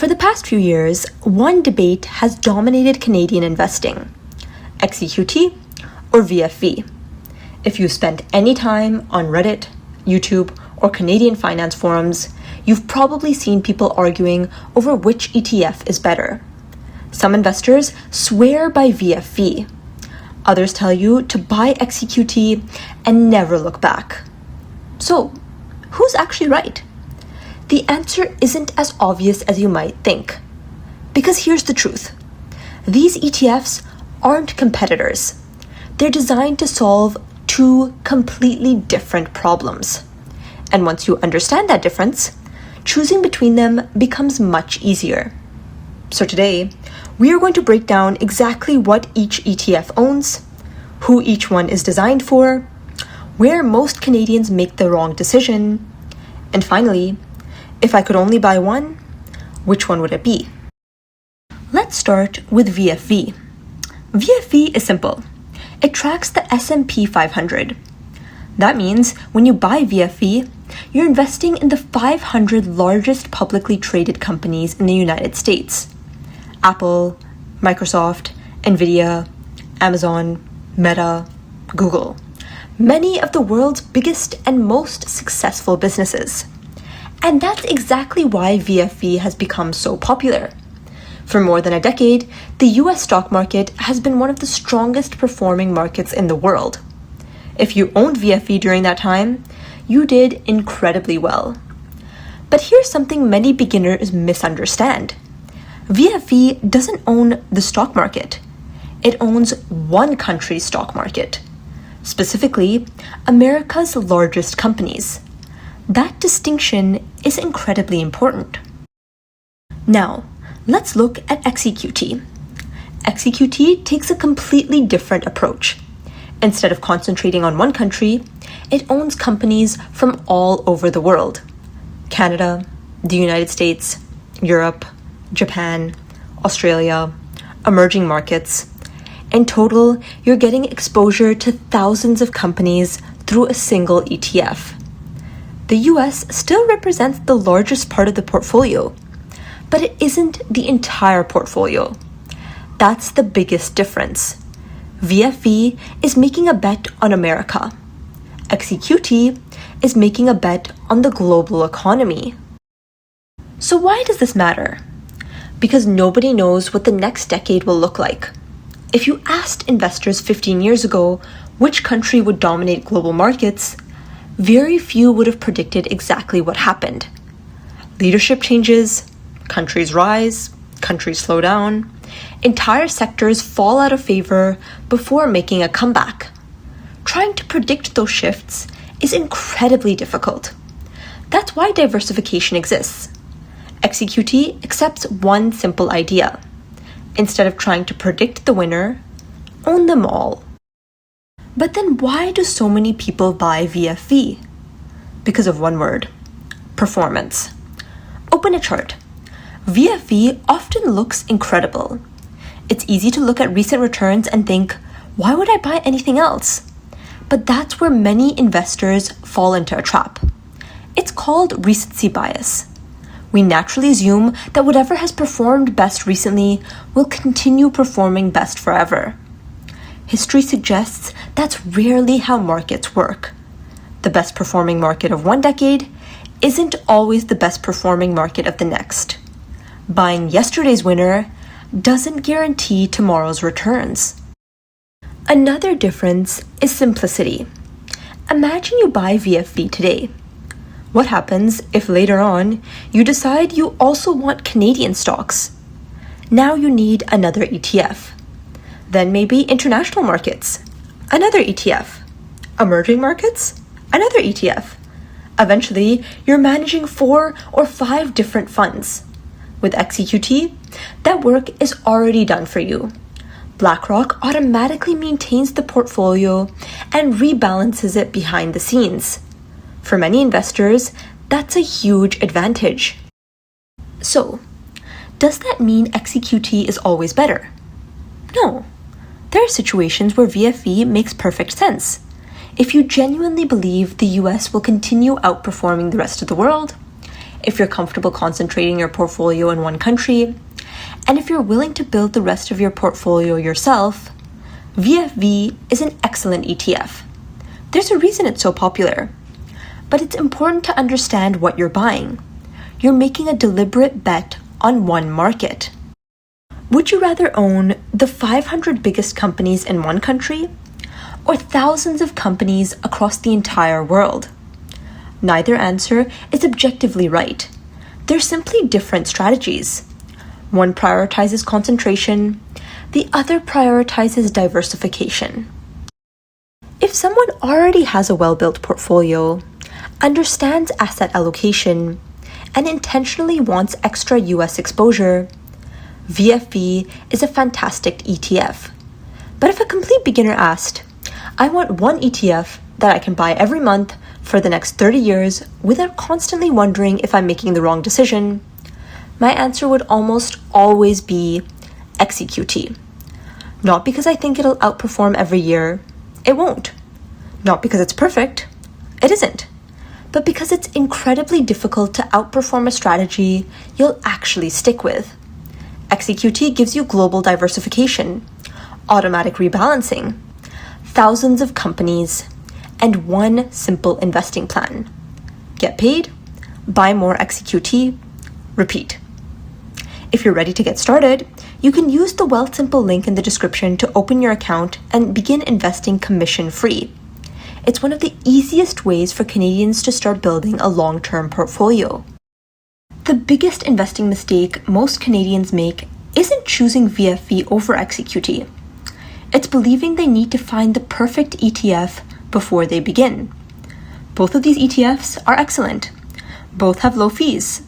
For the past few years, one debate has dominated Canadian investing: XEQT or VFV. If you spent any time on Reddit, YouTube, or Canadian finance forums, you've probably seen people arguing over which ETF is better. Some investors swear by VFV. Others tell you to buy XEQT and never look back. So, who's actually right? The answer isn't as obvious as you might think. Because here's the truth. These ETFs aren't competitors. They're designed to solve two completely different problems. And once you understand that difference, choosing between them becomes much easier. So today, we are going to break down exactly what each ETF owns, who each one is designed for, where most Canadians make the wrong decision, and finally, if I could only buy one, which one would it be? Let's start with VFV. VFV is simple. It tracks the S&P 500. That means when you buy VFV, you're investing in the 500 largest publicly traded companies in the United States. Apple, Microsoft, Nvidia, Amazon, Meta, Google. Many of the world's biggest and most successful businesses. And that's exactly why VFV has become so popular. For more than a decade, the US stock market has been one of the strongest performing markets in the world. If you owned VFV during that time, you did incredibly well. But here's something many beginners misunderstand. VFV doesn't own the stock market. It owns one country's stock market, specifically America's largest companies. That distinction is incredibly important. Now, let's look at XEQT. XEQT takes a completely different approach. Instead of concentrating on one country, it owns companies from all over the world: Canada, the United States, Europe, Japan, Australia, emerging markets. In total, you're getting exposure to thousands of companies through a single ETF. The US still represents the largest part of the portfolio, but it isn't the entire portfolio. That's the biggest difference. VFV is making a bet on America. XEQT is making a bet on the global economy. So why does this matter? Because nobody knows what the next decade will look like. If you asked investors 15 years ago which country would dominate global markets, very few would have predicted exactly what happened. Leadership changes, countries rise, countries slow down, entire sectors fall out of favor before making a comeback. Trying to predict those shifts is incredibly difficult. That's why diversification exists. XEQT accepts one simple idea. Instead of trying to predict the winner, own them all. But then why do so many people buy VFV? Because of one word: performance. Open a chart. VFV often looks incredible. It's easy to look at recent returns and think, why would I buy anything else? But that's where many investors fall into a trap. It's called recency bias. We naturally assume that whatever has performed best recently will continue performing best forever. History suggests that's rarely how markets work. The best performing market of one decade isn't always the best performing market of the next. Buying yesterday's winner doesn't guarantee tomorrow's returns. Another difference is simplicity. Imagine you buy VFV today. What happens if later on you decide you also want Canadian stocks? Now you need another ETF. Then maybe international markets, another ETF. Emerging markets, another ETF. Eventually, you're managing 4 or 5 different funds. With XEQT, that work is already done for you. BlackRock automatically maintains the portfolio and rebalances it behind the scenes. For many investors, that's a huge advantage. So, does that mean XEQT is always better? No. There are situations where VFV makes perfect sense. If you genuinely believe the US will continue outperforming the rest of the world, if you're comfortable concentrating your portfolio in one country, and if you're willing to build the rest of your portfolio yourself, VFV is an excellent ETF. There's a reason it's so popular. But it's important to understand what you're buying. You're making a deliberate bet on one market. Would you rather own the 500 biggest companies in one country or thousands of companies across the entire world? Neither answer is objectively right. They're simply different strategies. One prioritizes concentration, the other prioritizes diversification. If someone already has a well-built portfolio, understands asset allocation, and intentionally wants extra US exposure, VFV is a fantastic ETF. But if a complete beginner asked, I want one ETF that I can buy every month for the next 30 years without constantly wondering if I'm making the wrong decision, my answer would almost always be XEQT. Not because I think it'll outperform every year, it won't. Not because it's perfect, it isn't. But because it's incredibly difficult to outperform a strategy you'll actually stick with. XEQT gives you global diversification, automatic rebalancing, thousands of companies, and one simple investing plan. Get paid, buy more XEQT, repeat. If you're ready to get started, you can use the Wealthsimple link in the description to open your account and begin investing commission-free. It's one of the easiest ways for Canadians to start building a long-term portfolio. The biggest investing mistake most Canadians make isn't choosing VFV over XEQT. It's believing they need to find the perfect ETF before they begin. Both of these ETFs are excellent. Both have low fees.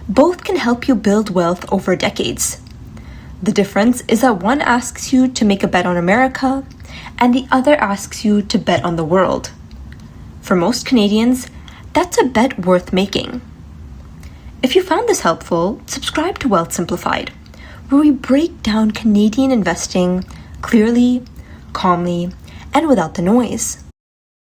Both can help you build wealth over decades. The difference is that one asks you to make a bet on America, and the other asks you to bet on the world. For most Canadians, that's a bet worth making. If you found this helpful, subscribe to Wealth Simplified, where we break down Canadian investing clearly, calmly, and without the noise.